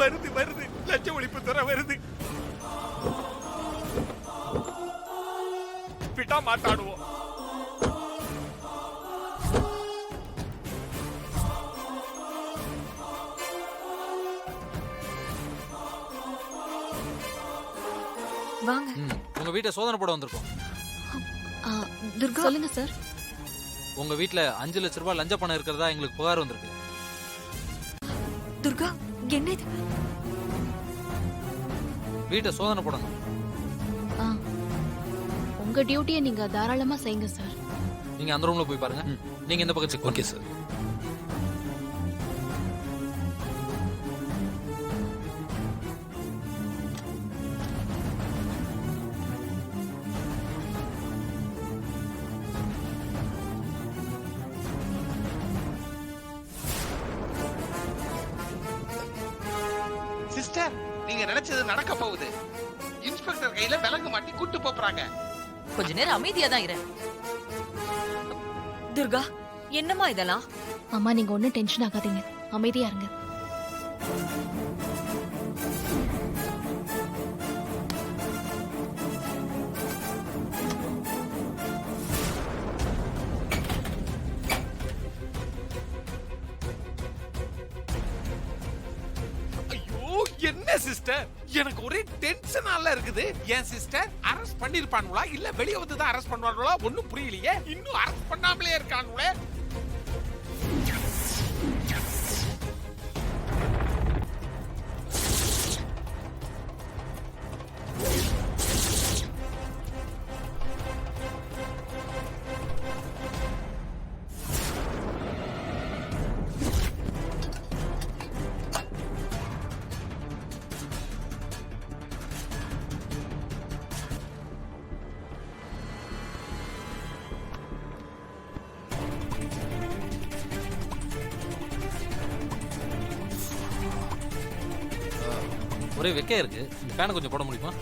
வருது வருது, லஞ்ச ஒழிப்புத்துறை வருது. விட்டா மாட்டாடுவோம். வாங்க. உங்க வீட்டை சோதனை போட வந்திருக்கோம். துர்கா சொல்லுங்க சார். உங்க வீட்டுல 5 லட்சம் ரூபாய் லஞ்ச பணம் இருக்கிறதா எங்களுக்கு புகார் வந்திருக்கு. துர்கா என்ன இது? வீட்டை சோதனை போடணும். உங்க டியூட்டியை நீங்க தாராளமா செய்யுங்க சார். நீங்க அந்த ரூம்ல போய் பாருங்க. நீங்க இந்த பக்கம் செக். Okay sir. சிஸ்டர், நீங்க நினைச்சது நடக்க போகுது. இன்ஸ்பெக்டர் கையில விலங்கு மாட்டி கூட்டு போறாங்க. கொஞ்ச நேரம் அமைதியா தான் இரு. துர்கா, என்னம்மா இதெல்லாம்? அம்மா நீங்க ஒன்னும் டென்ஷன் ஆகாதீங்க, அமைதியா இருங்க. என்ன சிஸ்டர், எனக்கு ஒரே டென்ஷனால இருக்குது. ஏன் சிஸ்டர், அரெஸ்ட் பண்ணிருப்பானுங்களா இல்ல வெளிய வந்து தான் அரெஸ்ட் பண்ணுவாங்களா? ஒண்ணும் புரியலையே. இன்னும் அரெஸ்ட் பண்ணாமலே இருக்கானுங்களே. ஒரே வெக்கையா இருக்கு. இந்த ஃபேனை கொஞ்சம் போட முடியுமா?